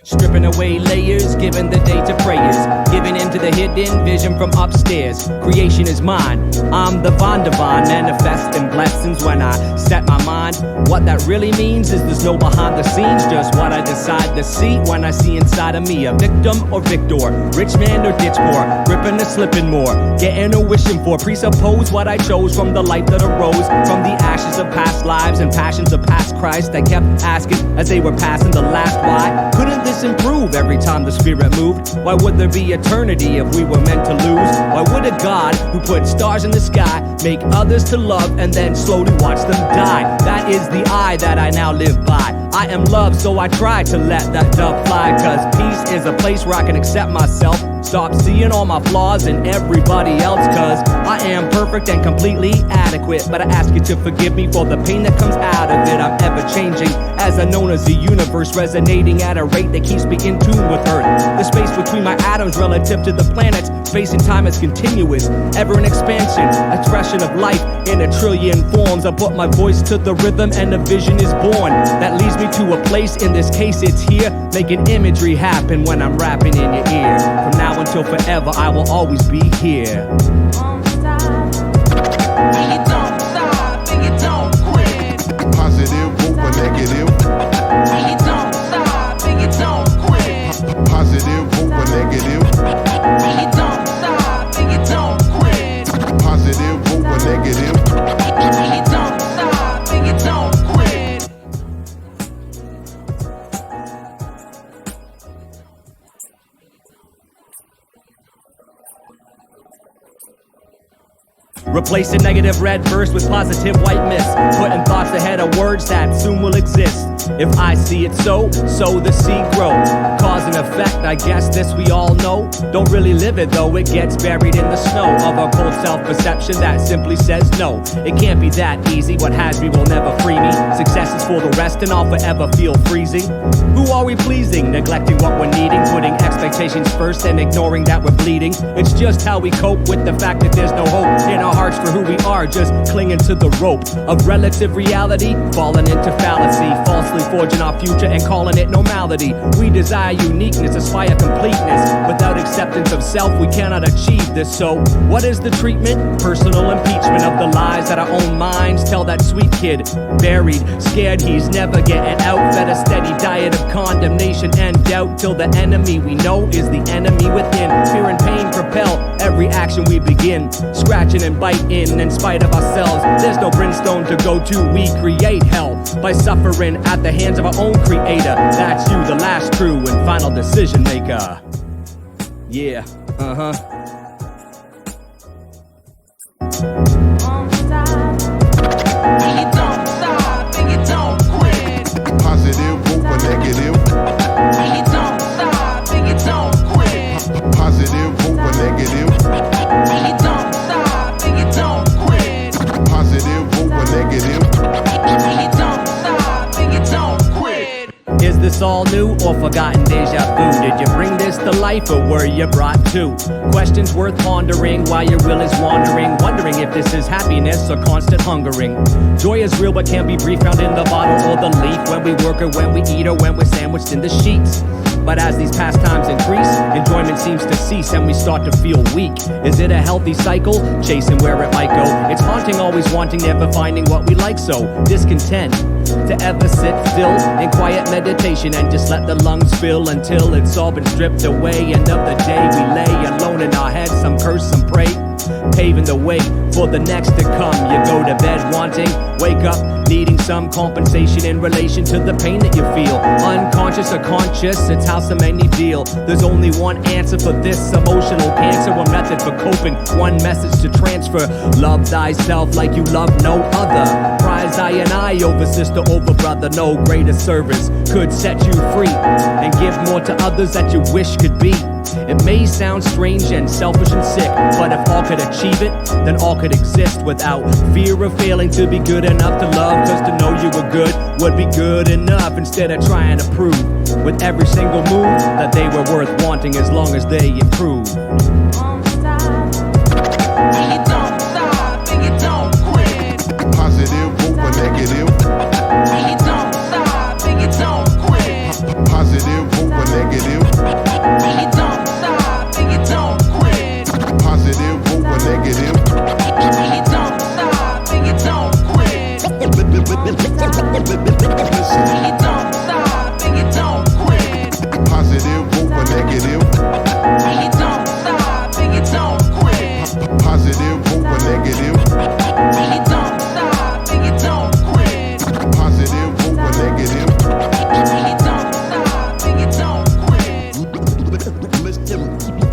Stripping away layers, giving the day to prayers, giving into the hidden vision from upstairs. Creation is mine, I'm the Von Divine, manifesting blessings when I set my mind. What that really means is there's no behind the scenes, just what I decide to see when I see inside of me. A victim or victor, rich man or ditch poor, ripping or slipping more, getting or wishing for. Presuppose what I chose from the life that arose from the ashes of past lives and passions of past Christ. I kept asking as they were passing the last why. Couldn't this improve every time the spirit moved? Why would there be eternity if we were meant to lose? Why would a God who put stars in the sky make others to love and then slowly watch them die? That is the I that I now live by. I am love, so I try to let that dove fly, cause peace is a place where I can accept myself, stop seeing all my flaws in everybody else, cause I am perfect and completely adequate. But I ask you to forgive me for the pain that comes out of it. I'm ever changing, as I known as the universe, resonating at a rate that keeps me in tune with Earth. The space between my atoms relative to the planets, space and time is continuous, ever in expansion, expression of life in a trillion forms. I put my voice to the rhythm and a vision is born that leads me to a place, in this case it's here, making imagery happen when I'm rapping in your ear. From now until forever I will always be here. Don't stop, and you don't stop, and you don't quit. Positive over negative. And you don't stop, and you don't quit. Positive over negative. And you don't stop, and you don't quit. Positive over negative. And you don't stop, and you don't quit. Replace a negative red burst with positive white mist, putting thoughts ahead of words that soon will exist. If I see it so the seed grows. Cause and effect, I guess this we all know. Don't really live it though, it gets buried in the snow of a cold self-perception that simply says no. It can't be that easy, what has me will never free me. Success is for the rest and I'll forever feel freezing. Who are we pleasing? Neglecting what we're needing, putting expectations first and ignoring that we're bleeding. It's just how we cope with the fact that there's no hope in our hearts for who we are, just clinging to the rope of relative reality, falling into fallacy, falsely forging our future and calling it normality. We desire uniqueness, aspire completeness. Without acceptance of self, we cannot achieve this. So, what is the treatment? Personal impeachment of the lies that our own minds tell that sweet kid, buried, scared he's never getting out. Fed a steady diet of condemnation and doubt, till the enemy we know is the enemy within. Fear and pain propel every action we begin, scratching and biting in spite of ourselves. There's no brimstone to go to, we create hell by suffering at the hands of our own creator. That's you, the last true and final decision maker. Yeah, Don't stop, and you don't stop, and you don't quit. Positive over negative. And you don't stop, and you don't quit. Positive over negative. And you don't stop, and you don't quit. Positive over negative. And you don't stop, and you don't quit. Is this all new or forgotten deja vu? Did you bring this to life or were you brought to? Questions worth pondering while your will is wandering, wondering if this is happiness or constant hungering. Joy is real but can't be brief, found in the bottle or the leaf, when we work or when we eat or when we're sandwiched in the sheets. But as these pastimes increase, enjoyment seems to cease and we start to feel weak. Is it a healthy cycle? Chasing where it might go. It's haunting, always wanting, never finding what we like, so discontent to ever sit still in quiet meditation and just let the lungs fill until it's all been stripped away. End of the day we lay alone in our heads, some curse, some pray, paving the way for the next to come. You go to bed wanting, wake up needing some compensation in relation to the pain that you feel. Unconscious or conscious, it's how so many deal. There's only one answer for this emotional cancer, one method for coping, one message to transfer. Love thyself like you love no other. Prize I and I over sister, over brother. No greater service could set you free and give more to others that you wish could be. It may sound strange and selfish and sick, but if all could achieve it, then all could exist without fear of failing to be good enough to love. Cause to know you were good would be good enough, instead of trying to prove with every single move that they were worth wanting as long as they improve. Don't stop, and you don't stop, and you don't quit. Positive over negative. And you don't stop, and you don't quit. Positive over negative. positive.